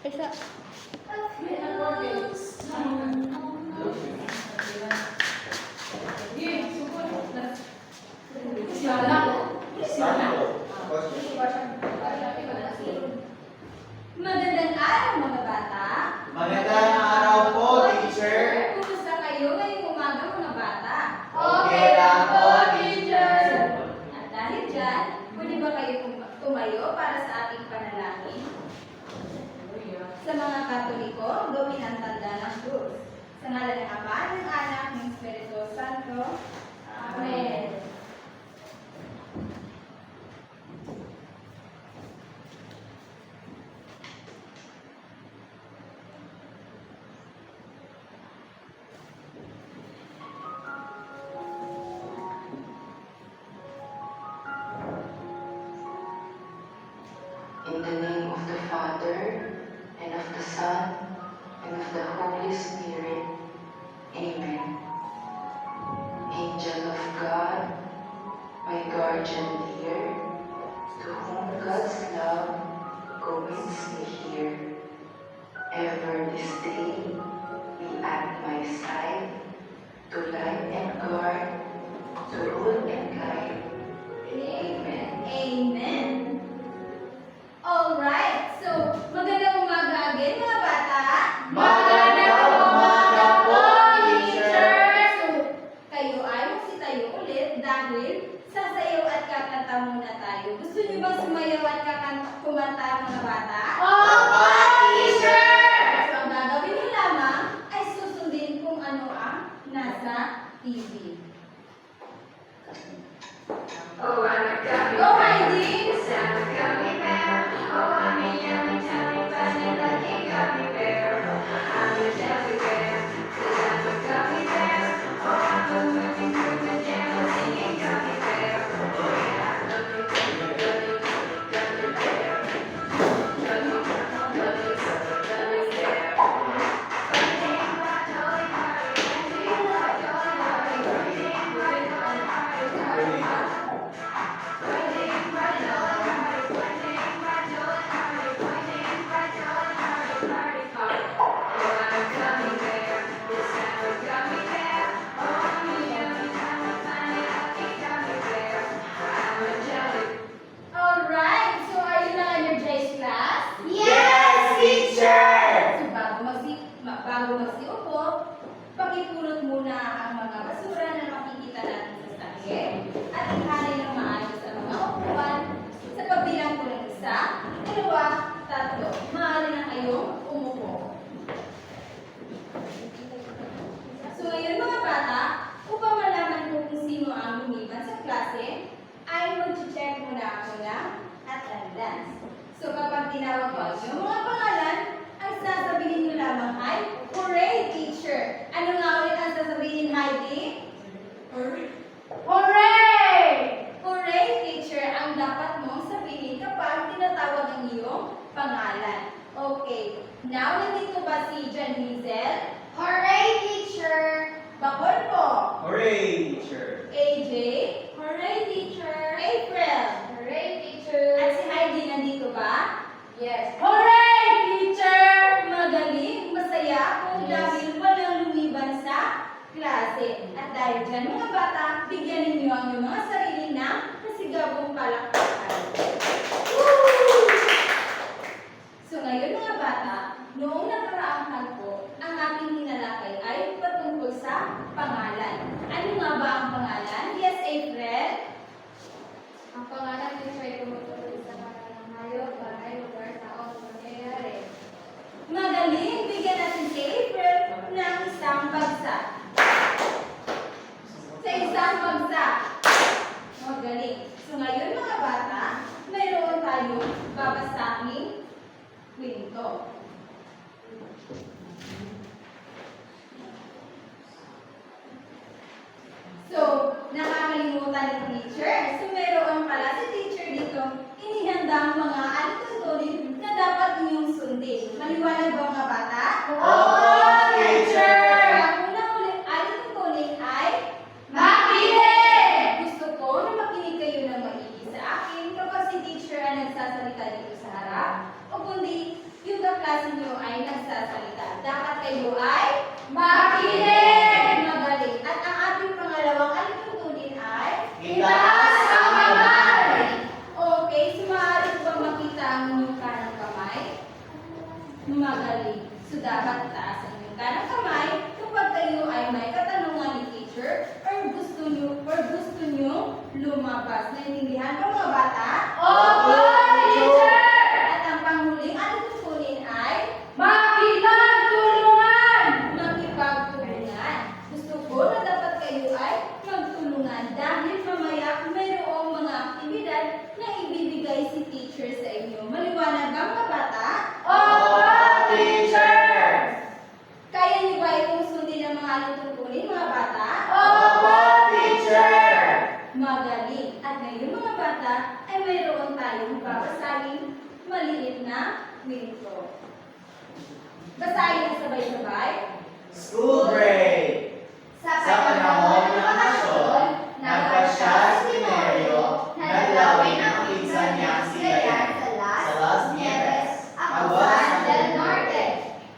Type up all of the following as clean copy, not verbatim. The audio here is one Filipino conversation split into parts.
Isa. Magandang araw mga bata. Magandang araw po, teacher. Kumusta kayo ngayong umaga mga bata? Okay lang po, teacher. At dahil dyan, pwede ba kayo tumayo para sa ating panalangin? Sa mga Katoliko, gawin ang tanda ng krus. Sa ngalan ng Ama, ng Anak, ng Espiritu Santo. Amen. In the name of the Father, and of the Son, and of the Holy Spirit. Amen. Angel of God, my guardian dear, to whom God's love goes me here, ever this day be at my side, to light and guard, to rule and guide. Amen. Amen. Alright, so magandang umaga again mga bata. Magandang umaga po, teacher. So, kayo ay magsitayo ulit dahil sasayaw at kakanta muna tayo. Gusto niyo bang sumayaw at kumanta mga bata? Opo, teacher. So, ang gagawin niyo lamang ay susundin kung ano ang nasa TV. Oh, I'm a gummy Go, bear. Heidi! Yes, I'm a gummy bear. Oh, I'm a yummy, tummy, funny, lucky gummy bear. I'm a jelly bear, 'cause I'm a gummy bear. Oh, I'm a moving through the jungle singing gummy bear. Oh, yeah, gummy, gummy, gummy, gummy bear. Gummy, gummy, gummy bear. Fighting my toy heart, fighting my toy heart, fighting my toy heart. Alright, so are you now energized class? Yes, teacher. So bago magsiupo, pakipulot muna ang mga basura na makikita natin sa sahig at ihanay ng maayos ang mga upuan. Sa pagbilang ko ng 1, 2, 3, maaari na kayong umupo. So ngayon mga bata, upang malaman ko kung sino ang lumiban sa klase, ay mag-check muna ako ng attendance. So kapag tinawag ko ang inyong mga pangalan, ang sasabihin nyo lamang ay, "Hooray, teacher!" Ano nga ulit ang sasabihin, Heidi? Hooray! Hooray, teacher! Ang dapat mong sabihin kapag tinatawag ang iyong pangalan. Okay. Now, nandito ba si John Hazel? Hooray, teacher! Bakol po. Hooray, teacher. AJ? Hooray, teacher! April? Hooray, teacher! At si Heidi nandito ba? Yes. Hooray, teacher! Magaling, masaya ako dahil walang lumiban sa klase. At dahil dyan mga bata, bigyan ninyo ang inyong mga sarili ng masigabong palakpakan. Woo! So ngayon mga bata, noong nakaraang hagpo, ang ating hinalakay ay patungkol sa pangalan. Ano nga ba ang pangalan? Yes, April? Ang pangalan ng ay tumutukoy sa pangalan ng hayop, bahay, lugar, tao, at pangyayari. Magaling, bigyan natin si April ng isang bagsak. Sa isang bagsak. Magaling. So ngayon mga bata, mayroon tayong babasaking kwento. So, nakakalimutan ni teacher. So, meron pala si teacher dito, inihanda ang mga alituntunin na dapat inyong sundin. Maliwanag ba mga bata? Opo, teacher. Ang unang alituntunin ay Makinig! gusto ko na makinig kayo ng maigi sa akin kapag si teacher ang nagsasalita dito sa harap o kundi yung kayo ay makinig! Magaling. At ang ating pangalawang alituntunin ay Itaas ang kamay! Okay, so maaari ko bang makita ang inyong kanang kamay? Magaling. So dapat itaas ang inyong kanang kamay kapag kayo ay may katanungan ni teacher or gusto nyo lumabas. Naintindihan ba mga bata? Opo, teacher! At ang panghuling alituntunin ay Makipagtulungan! makipagtulungan. Gusto ko na dapat kayo ay magtulungan dahil mamaya mayroong mga aktibidad na ibibigay si teacher sa inyo. Maliwanag ba mga bata? Opo, teacher! Kaya niyo ba itong sundin ang mga alituntunin mga bata? Opo, teacher! Magaling. At ngayon mga bata ay mayroon tayong babasahin maliit na kwento. Basahin ang sabay-sabay. School break! Sa panahon ng bakasyon, nagpasya si Mario na dalawin ang pinsan niyang si Dayan sa Las Nieves, Aguas del Norte.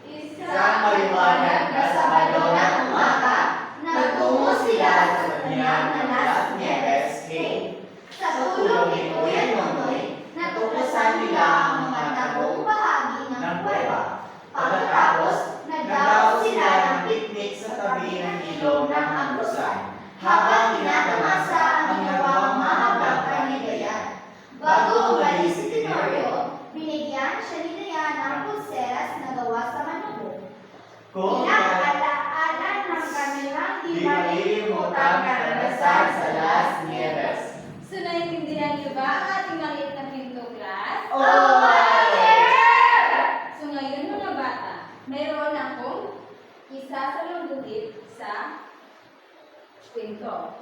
Isang maliwanag na Sabado ng umaga, nagtungo sila sa kanyang na Las Nieves Cave. Sa tulong ni Kuya Nonoy, natuklasan nila ang mga tagong bahagi ng kuweba. Pagkatapos, nagdaos sila ng picnic sa tabi ng ilog ng Agusan habang tinatamasa ang dalawang mahabang kanigayan. Bago umalis si Tenorio, Binigyan siya ni Dayan ng pulseras na gawa sa manubo. kung Pinag-alaalan ng kanilang di malilimutang karanasan sa Las Nieves. So naintindihan niyo ba ang ating maliit na kwento, class? So ngayon mga bata, mayroon akong isasalunggutit sa kwento.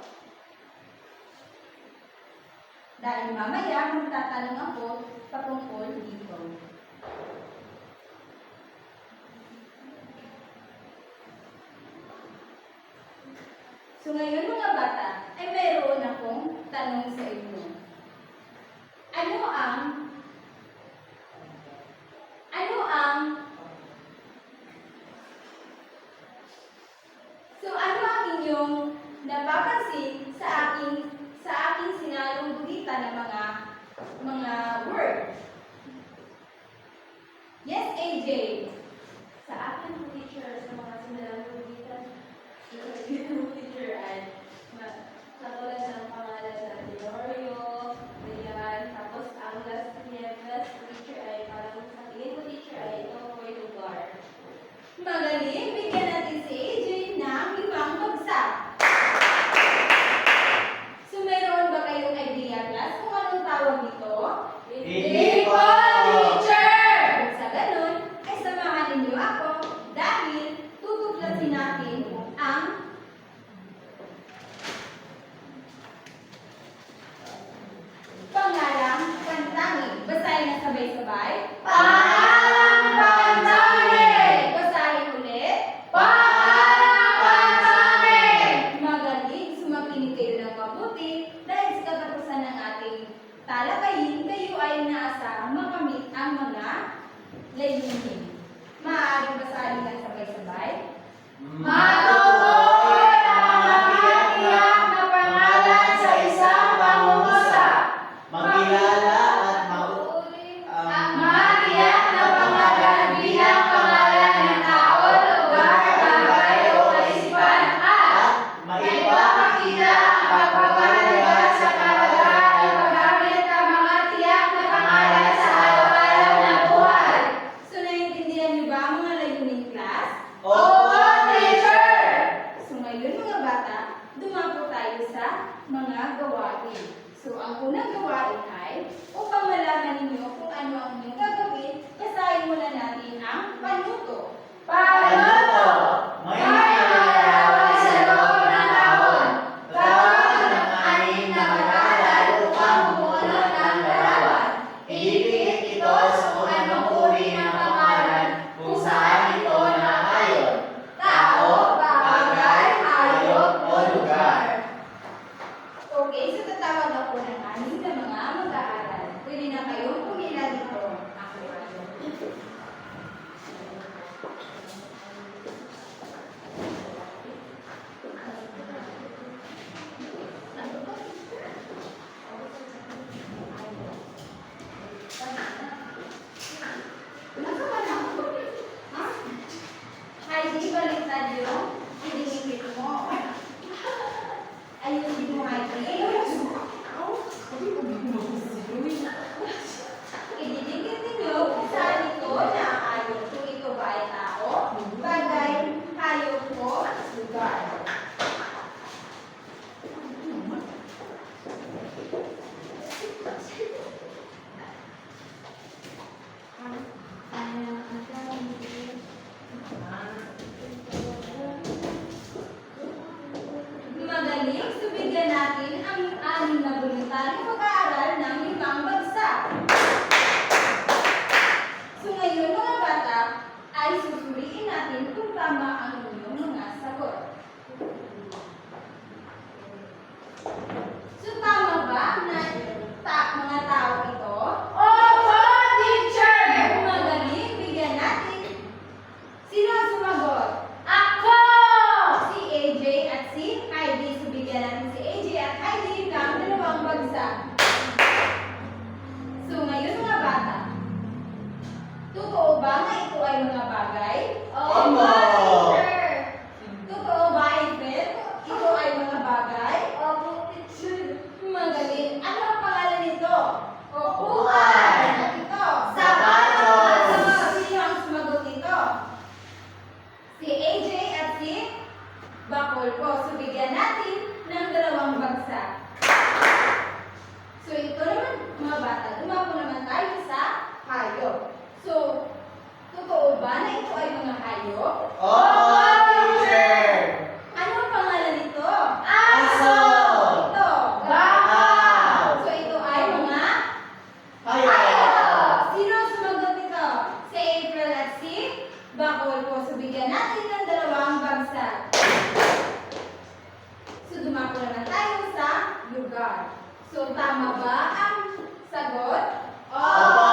Dahil mamaya magtatanong ako patungkol dito. So ngayon mga bata, ay mayroon akong tanong sa inyo. Ano ang inyong napapansin sa aking sinalunggutan ng mga word? Yes, AJ. Sa akin po, teacher, sa mga sinalagugitan, yung teacher ay katulad ng pangalan na Tenorio, Dayan, tapos ang Las Nieves, teacher ay parang sa tingin ko, teacher ay ito po yung lugar. Magaling, bigyan natin si AJ ng 5 bagsak. So mayroon ba kayong idea, class, kung anong tawag dito? Hindi po, teacher! Sa ganun, ay samahan ninyo ako dahil tutuklasin natin ang pangalang pantangin. Basahin na sabay-sabay. Pangalang pantangin! Basahin ulit. Pangalang pantangin! Magaling, sumakinig kayo ng mabuti dahil sa katapusan ng ating talakayin, kayo ay inaasahang makamit ang mga layunin. Maaaring basahin ng sabay-sabay. Matutukoy ang mga tiyak na pangalan sa isang pangungusap. magkilala at Ang mga tiyak na pangalan bilang pangalan ng tao, lugar, bagay o kaisipan at maipapakita ang pagpapahalaga sa kalagayan at paggamit ng mga tiyak na pangalan sa araw-araw na buhay. So, naiintindihan niyo ba ang mga layunin, class? Opo, teacher! So, ngayon mga bata, dumako tayo sa mga gawain. So, ang unang gawain ay, upang malaman ninyo kung ano ang inyong gagawin, basahin muna natin ang panuto. Panuto! may Larawan sa loob ng taon. Tawag ng anim na mag-aaral upang bumunot ng larawan. Ipikit ito sa kung anong uri ng pangalan kung saan ito naayon. Tao, bagay, hayop, o lugar. Okay, so tatawag ako ng anim na mga mag-aaral. Pwede na kayong pumila dito. Ako. ay susuriin natin kung tama ang inyong mga sagot. So, tama ba na mga tao ito? Opo, teacher! Magaling, bigyan natin. Sino ang sumagot? Ako! Si AJ at si Heidi. So, bigyan natin si AJ at Heidi ng 2 bagsak. So, ngayon mga bata, totoo ba na ito ay mga bagay? Opo. teacher! Totoo ba, April? Ito ay mga bagay? Opo, teacher! Magaling. Ano ang pangalan nito? Upuan. At ito? Sapatos. Sino ang sumagot nito? Si AJ at si Bakol po. So, bigyan natin ng 2 bagsak. So, ito naman mga bata. Dumako naman tayo sa hayop. So, totoo ba na ito ay mga hayop? Opo, teacher. Ano ang pangalan nito? Aso. Ito. Wow. So, ito ay mga Hayop. Sino ang sumagot nito? Si April at si Bakol po. So, bigyan natin ng 2 bagsak. So, dumako naman tayo sa lugar. So, tama ba ang sagot? Opo.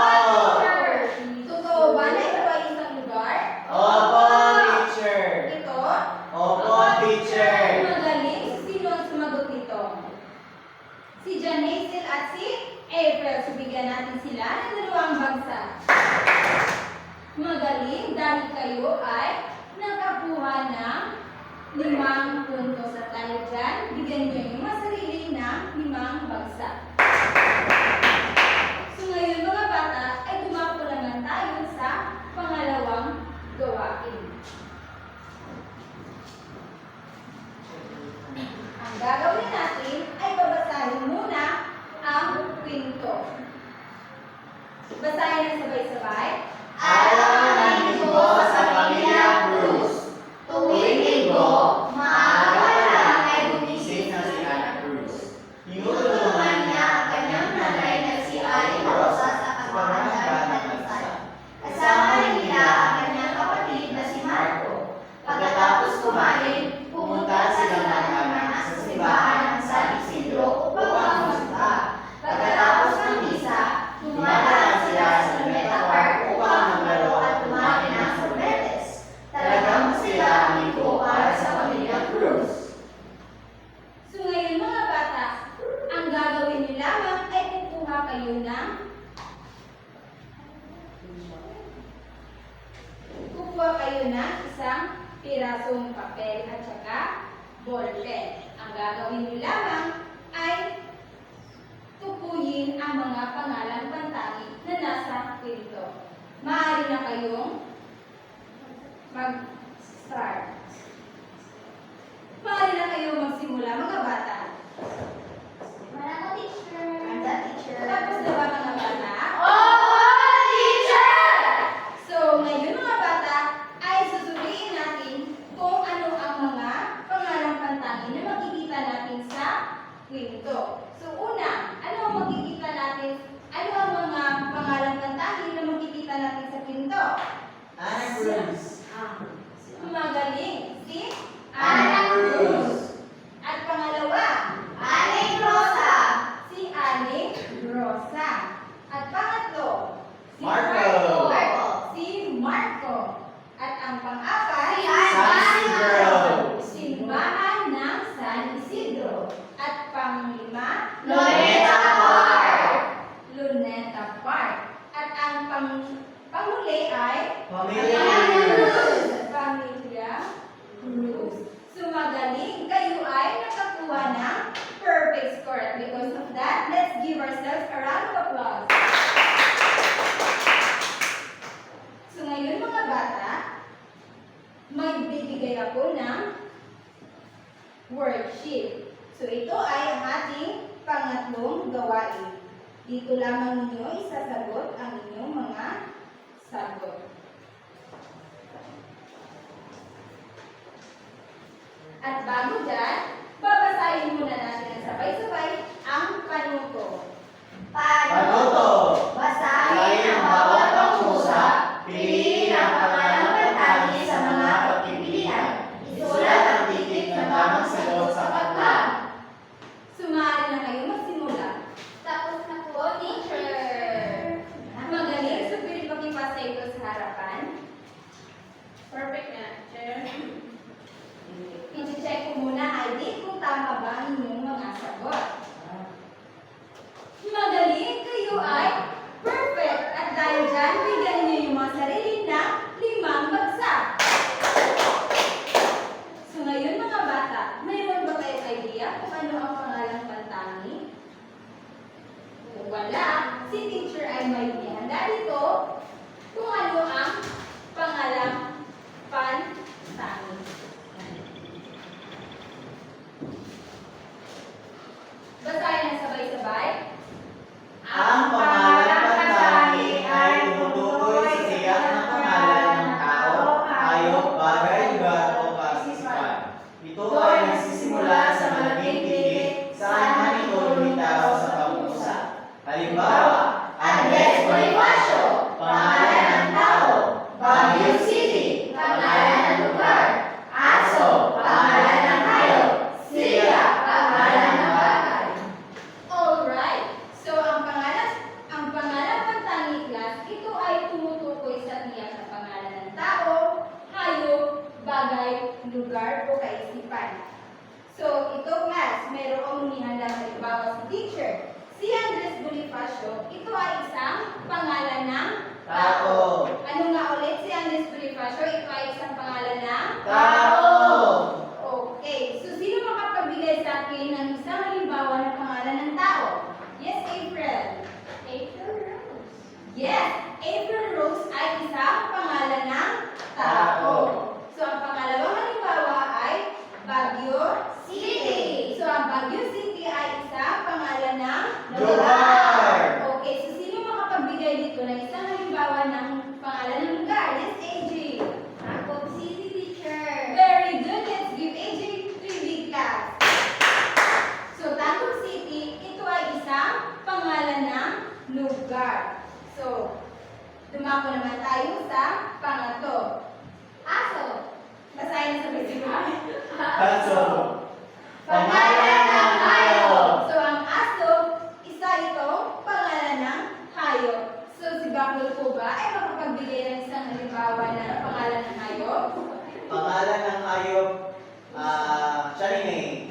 Totoo ba na ito ay isang lugar? Opo, teacher. Ito? Opo, teacher. Magaling. Sino ang sumagot nito? Si Janaisel at si April. So, bigyan natin sila ng 2 bagsak. Magaling dahil kayo ay nakakuha ng 5 puntos at dahil dyan, bigyan nyo yung mga sarili ng 5 bagsak. So, ngayon mga bata, ay dumako naman tayo sa pangalawang gawain. Ang gagawin natin ay babasahin muna ang kwento. Basahin ng sabay-sabay. Alam ng linggo sa pamilyang Cruz. Tuwing linggo, maaga pa lang ay gumising na si Ana Cruz. Tinutulungan niya ang kanyang nanay na si Aling Rosa sa pagmamahal ng bansa. Kasama nila ang kanyang kapatid na si Marco. Pagkatapos kumain, pumunta silang mag-ama sa simbahan ng San Isidro upang magsimba. Pagkatapos ng misa, dumadaan sila sa Luneta Park upang maglaro at kumain ng sorbetes. Talagang sila ang linggo para sa pamilyang Cruz. So ngayon mga bata, ang gagawin niyo lamang ay kukuha kayo ng isang pirasong papel at saka ballpen. Ang gagawin niyo lamang ay tukuyin ang mga pangalang pantani na nasa kwento. Maaari na kayong mag-start. Maaari na kayong magsimula mga bata. Marako, teacher! Anda, teacher. Tapos na ba mga bata? Opo, teacher! So, ngayon mga bata, ay susuriin natin kung ano ang mga pangalang pantangin na makikita natin sa kwento. So, una, ano ang makikita natin? Ano ang mga pangalang pantangin na makikita natin sa kwento? Ana Cruz. Magaling. Si Ana Cruz. At pangalawa, Aling Rosa! si Aling Rosa. At pangatlo, si Marco. Si Marco. At ang pang-apat, San Isidro. Simbahan ng San Isidro. At pang-5, Luneta Park. Luneta Park. At ang panghuli ay Pamilya Cruz. Cruz. Pamilya Cruz. So magaling, kayo ay nakakuha ng perfect score. At because of that, let's give ourselves a round of applause. So ngayon mga bata, may bibigay ako ng worksheet. So ito ay ang ating pangatlong gawain. Dito lamang ninyo isasagot ang inyong mga sagot. At bago dyan, babasahin muna natin ang sabay-sabay ang panuto. Panuto. Basahin Basahin ang bawat pangusap. Piliin ang pangalang tama ba ang inyong mga sagot? Magaling! Kayo ay perfect! At dahil dyan, bigyan niyo yung mga sarili ng 5 bagsak. So ngayon mga bata, mayroon ba kayong idea kung ano ang pangalang pantangi? Kung wala, si teacher ay may ihanda dito kung ano ang pangalang pantangi. Basahin na sabay-sabay. Ang pangalang pantangi ay tumutukoy sa tiyak na pangalan ng tao, hayop, bagay, lugar o kasisipan. Ito ay nagsisimula sa malaging titik saan man ito lumitaw sa pag-uusap. Halimbawa, Andres Bonifacio, pangalan ng tao. Baguio City, pangalan ng lugar. Aso, pangalan ng hayop. Silya, pangalan ng bagay. Alright. So ang pangalang pantangi class, ito ay tumutukoy sa tiyak na pangalan ng tao, hayop, bagay, lugar o kaisipan. So ito class, merong unihanda halimbawa si teacher. Si Andres Bonifacio, ito ay isang pangalan ng Tao. Ano nga ulit si Andres Bonifacio? Ito ay isang pangalan ng Tao. Okay. So sino makapagbigay sa akin ng isang halimbawa ng pangalan ng tao? Yes, April. April Rose. Yes, April Rose ay isang pangalan ng tao. So ang pangalawang halimbawa ay Baguio City. So ang Baguio City ay isang pangalan ng Lugar. Okay, so sino makapagbigay dito ng isang halimbawa ng pangalan ng lugar? Yes, AJ. Tacom City, teacher. Very good. Let's give AJ 3 big claps. So Tacom City, ito ay isang pangalan ng lugar. So, dumako naman tayo sa pangatlo. Aso. Basahin na sabay-sabay. Aso, pangalan ng hayop. So, ang aso, isa itong pangalan ng hayop. So, si Bakul po ba ay makapagbigay ng isang halimbawa ng pangalan ng hayop? Pangalan ng hayop, Sharinay.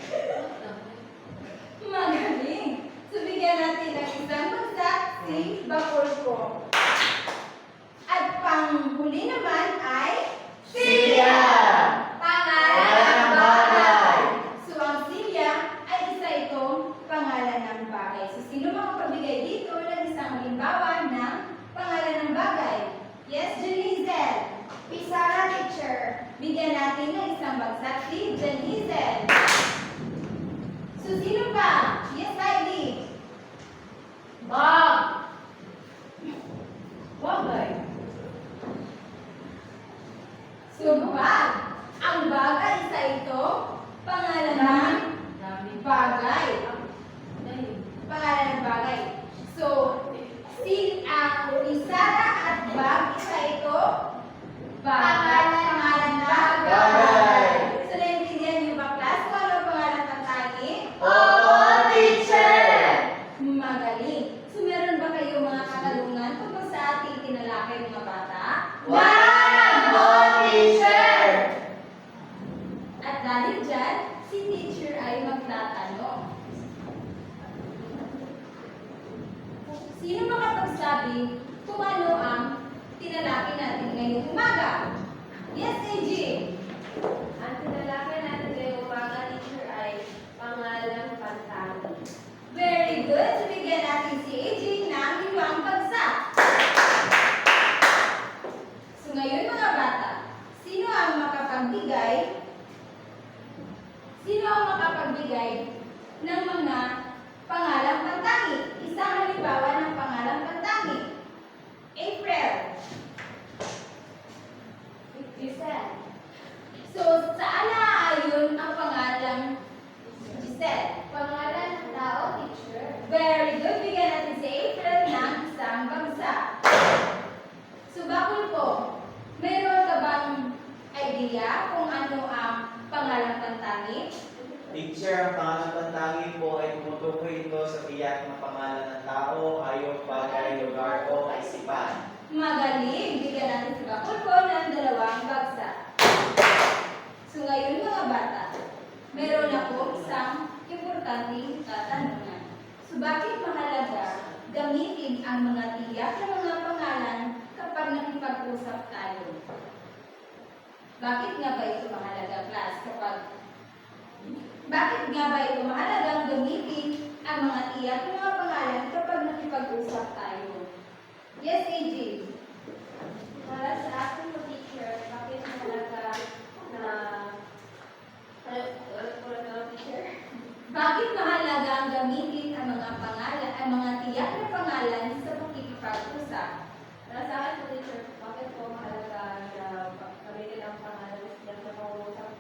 Magaling! So, bigyan natin ng isang bagsak si Bakul po. At panghuli naman ay Silya. pangalan ng bagay. So, ang Silya ay isa itong pangalan ng bagay. So, sino makapagbigay dito ng isang halimbawa ng pangalan ng bagay? Yes, Janizel. Pisara, teacher. Bigyan natin ng isang bagsak si Janizel. So, sino pa? Yes, Heidi. Bob. Bagay. So, bag. Ang bagay isa itong pangalan ng bagay. Pangalan ng bagay. So, ang Isara at bag, isa ito pangalan ng bagay. So, naintindihan niyo ba, class? Kung ano ang pangalan ng tangi? Oo, teacher. Magaling. So, meron ba kayo mga katanungan tungkol sa ating tinalakay mga bata? Wag po, teacher. At dahil dyan, si teacher ay magtatanong. Sino makapagsabi kung ano ang tinalakay natin ngayong umaga? Yes, AJ. Ang tinalakay natin ngayong umaga, teacher, ay pangalang pantangi. Very good. So, bigyan natin si AJ ng 5 bagsak. So, ngayon mga bata, sino ang makapagbigay ng mga pangalang pantangi? Isang halimbawa ng pangalang pantangi. April. Giselle. So, saan naaayon ang pangalang Giselle? Pangalan ng tao, teacher. Very good. Bigyan natin si April ng isang bagsak. So, Bakul po, mayroon ka bang idea kung ano ang pangalang pantangi? Teacher, ang pangalan pantangi po ay tumutukoy ito sa tiyak na pangalan ng tao, hayop, bagay, lugar o kaisipan. Magaling. Bigyan natin si Bakul po ng 2 bagsak. So, ngayon mga bata, Meron ako isang importanteng katanungan. So bakit mahalaga gamitin ang mga tiyak na mga pangalan kapag nakipag-usap tayo? Bakit nga ba ito mahalaga, class? Bakit nga ba ito mahalagang gamitin ang mga tiyak na mga pangalan kapag nakipag-usap tayo? Yes, AJ. Para sa akin po, teacher, bakit mahalaga na teacher? Bakit mahalaga ang gamitin ang mga pangalan, ang mga tiyak na pangalan sa pakikipag-usap? Para sa akin po, teacher, bakit po mahalaga na gamitin ang pangalan sa pangungusap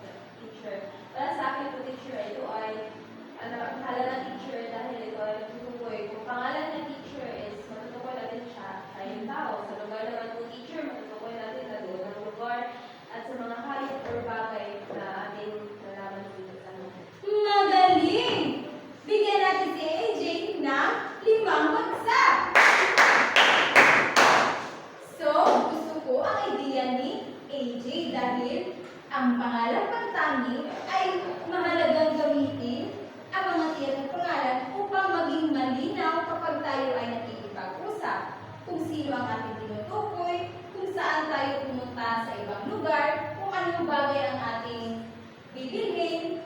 teacher? Para sa akin po, teacher, ito ay mahalaga ng teacher dahil ito ay natutukoy. Kung pangalan ng teacher is matutukoy natin siya yung tao. Sa lugar naman po, teacher, matutukoy natin sa lugar at sa mga hayop or bagay na ating nalaman dito sa lugar. Magaling! Bigyan natin si AJ ng 5 bagsak! So, gusto ko ang idea ni AJ dahil ang pangalan pagtangi ay mahalagang gamitin ang mga tiyak na pangalan upang maging malinaw kapag tayo ay nakikipag-usap. Kung sino ang ating tinutukoy, kung saan tayo pumunta sa ibang lugar, kung anong bagay ang ating bibilhin,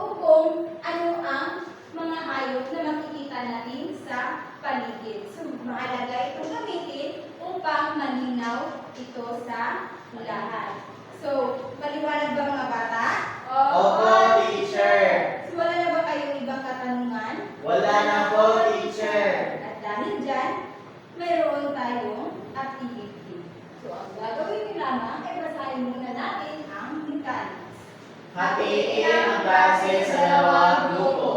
o kung ano ang mga hayop na makikita natin sa paligid. So, mahalaga itong gamitin upang malinaw ito sa lahat. So, maliwanag ba mga bata? Opo, teacher. So, wala na ba kayong ibang katanungan? Wala na po, teacher. At dahil dyan, mayroon tayong activity. So, ang gagawin nyo lamang ay basahin muna natin ang mechanics. Hatiin ang klase sa dalawang grupo.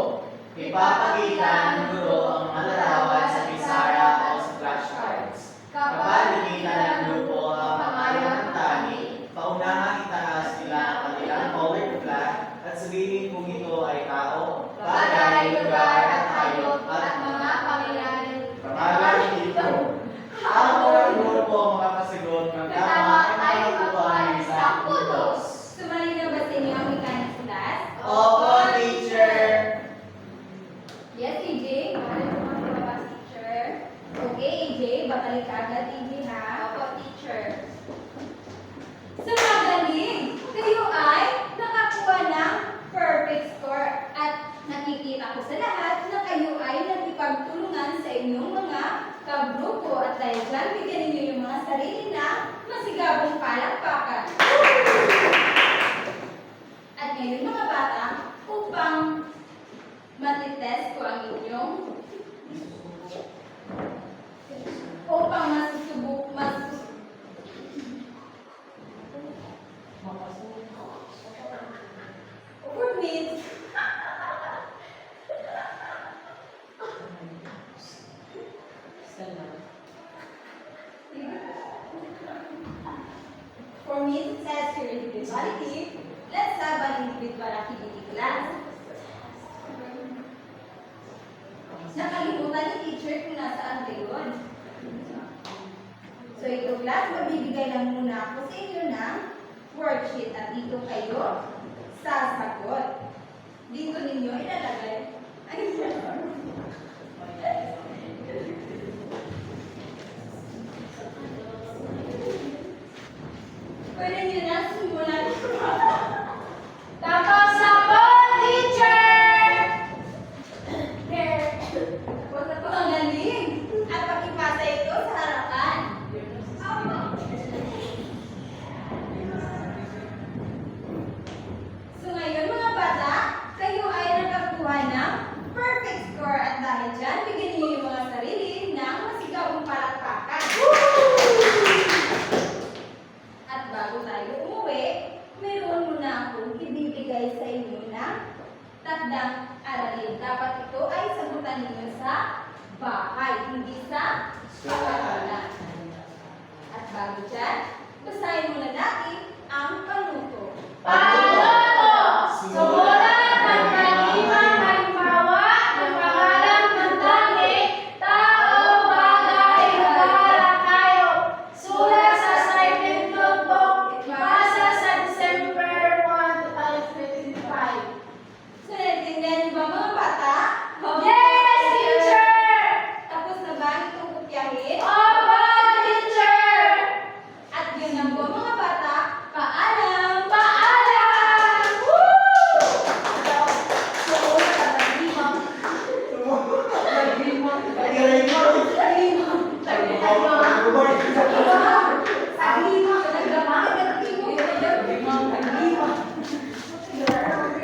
Ipapakita ng guro ang mga larawan sa pisara o sa flashcards. Kapag nakita ng grupo ang pangalan ng tani, paunahang itaas nila ang kanilang colored flag at sabihin kung ito ay tao, bagay, lugar, at hayop at mga pangalan dito. Ang mga grupo makakasagot ng tama ay makukuha ng isang puntos. Sumali na ba sa inyo ang mechanics class? Opo, teacher. Yes, AJ? Mahal po mga labas, teacher. Okay, AJ. Babalik ka agad, AJ, ha? Opo, teacher. Sa magaling, kayo ay nakakuha ng perfect score at nakikita ko sa lahat na kayo ay nagipagtulungan sa inyong mga kabrupo at dahil dyan, bigyan ninyo yung mga sarili na masigabong palakpakan. At ngayon mga bata, upang matitest ko ang inyong upang for me to test your individuality, let's have an individual activity class. Nakalimutan ni teacher kung nasaan kayo yun. So ito class, magbibigay lang muna ako sa inyo ng worksheet at dito kayo sasagot. Dito ninyo ilalagay. Ay, pwede nyo na simulan. Tapos na po, teacher! Tapos na po, ang galing. At pakipasa ito sa harapan. So ngayon mga bata, kayo ay nakakuha ng perfect score at dahil dyan, bigyan niyo yung mga sarili ng masigabong palakpakan. At bago tayo umuwi, meron muna akong ibibigay sa inyo ng takdang aralin. Dapat ito ay sagutan ninyo sa bahay, hindi sa paaralan. At bago dyan, basahin muna natin ang panuto.